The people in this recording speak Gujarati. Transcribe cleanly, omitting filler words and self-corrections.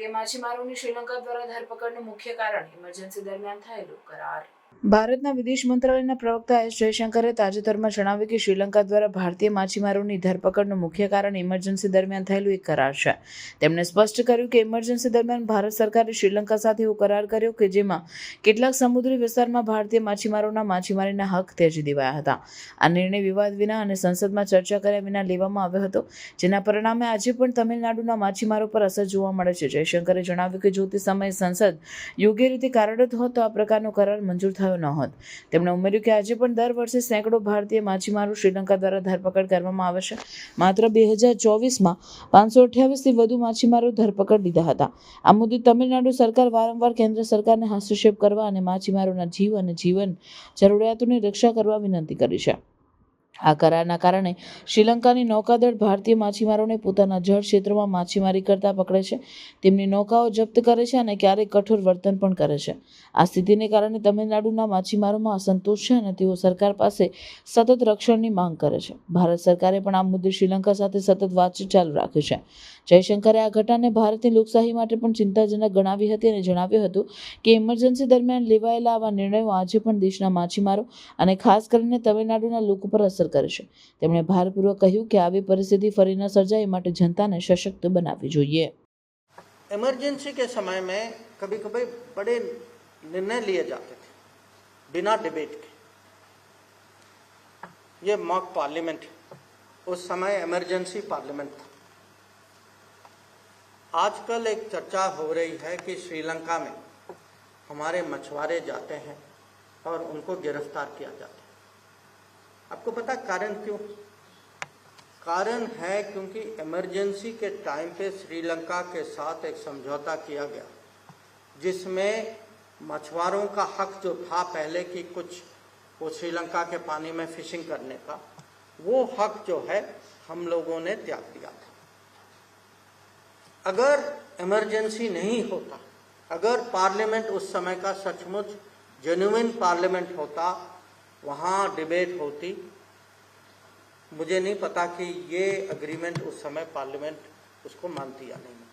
ભારતીય માછીમારોની શ્રીલંકા દ્વારા ધરપકડનું મુખ્ય કારણ ઇમરજન્સી દરમિયાન થયેલો કરાર. ભારતના વિદેશ મંત્રાલયના પ્રવક્તા એસ જયશંકરે તાજેતરમાં જણાવ્યું કે શ્રીલંકા દ્વારા ભારતીય માછીમારોની ધરપકડનું મુખ્ય કારણ ઇમરજન્સી દરમિયાન થયેલું એક કરાર છે. તેમણે સ્પષ્ટ કર્યું કે ઇમરજન્સી દરમિયાન ભારત સરકારે શ્રીલંકા સાથે એવો કરાર કર્યો કે જેમાં કેટલાક સમુદ્રી વિસ્તારમાં ભારતીય માછીમારોના માછીમારીના હક ત્યજી દેવાયા હતા. આ નિર્ણય વિવાદ વિના અને સંસદમાં ચર્ચા કર્યા વિના લેવામાં આવ્યો હતો, જેના પરિણામે આજે પણ તમિલનાડુના માછીમારો પર અસર જોવા મળે છે. જયશંકરે જણાવ્યું કે જો તે સમયે સંસદ યોગ્ય રીતે કાર્યરત હોત તો આ પ્રકારનો કરાર મંજૂર થયો ન હોત. તેમણે ઉમેર્યું કે આજે પણ દર વર્ષે સેંકડો ભારતીય માછીમારો શ્રીલંકા દ્વારા ધરપકડ કરવામાં આવે છે. માત્ર 2024માં 528થી વધુ માછીમારો ધરપકડ લીધા હતા. આ મુદ્દે તમિલનાડુ સરકાર વારંવાર કેન્દ્ર સરકારને હસ્તક્ષેપ કરવા અને માછીમારોના જીવ અને જીવન જરૂરિયાતોની રક્ષા કરવા વિનંતી કરી છે. આ કરારના કારણે શ્રીલંકાની નૌકાદળ ભારતીય માછીમારોને પોતાના જળ ક્ષેત્રોમાં માછીમારી કરતા પકડે છે, તેમની નૌકાઓ જપ્ત કરે છે અને ક્યારેક કઠોર વર્તન પણ કરે છે. આ સ્થિતિને કારણે તમિલનાડુના માછીમારોમાં અસંતોષ છે અને તેઓ સરકાર પાસે સતત રક્ષણની માંગ કરે છે. ભારત સરકારે પણ આ મુદ્દે શ્રીલંકા સાથે સતત વાતચીત ચાલુ રાખી છે. જયશંકરે આ ઘટનાને ભારતની લોકશાહી માટે પણ ચિંતાજનક ગણાવી હતી અને જણાવ્યું હતું કે ઇમરજન્સી દરમિયાન લેવાયેલા આવા નિર્ણયો આજે પણ દેશના માછીમારો અને ખાસ કરીને તમિલનાડુના લોકો પર અસર કરે છે. તેમણે ભારપૂર્વક કહ્યું કે આવી પરિસ્થિતિ ફરી ન સર્જાય માટે જનતાને સશક્ત બનાવવી જોઈએ. इमरजेंसी के समय में कभी कभी बड़े निर्णय लिए जाते थे बिना डिबेट के. ये मॉक पार्लियामेंट, उस समय इमरजेंसी पार्लियामेंट था. आजकल एक चर्चा हो रही है कि श्रीलंका में हमारे मछुआरे जाते हैं और उनको गिरफ्तार किया जाता है. आपको पता कारण क्यों? कारण है क्योंकि इमरजेंसी के टाइम पे श्रीलंका के साथ एक समझौता किया गया जिसमें मछुआरों का हक जो था पहले की कुछ वो श्रीलंका के पानी में फिशिंग करने का, वो हक जो है हम लोगों ने त्याग दिया था. अगर इमरजेंसी नहीं होता, अगर पार्लियामेंट उस समय का सचमुच जेन्युइन पार्लियामेंट होता, वहाँ डिबेट होती, मुझे नहीं पता कि ये अग्रीमेंट उस समय पार्लियामेंट उसको मानती या नहीं.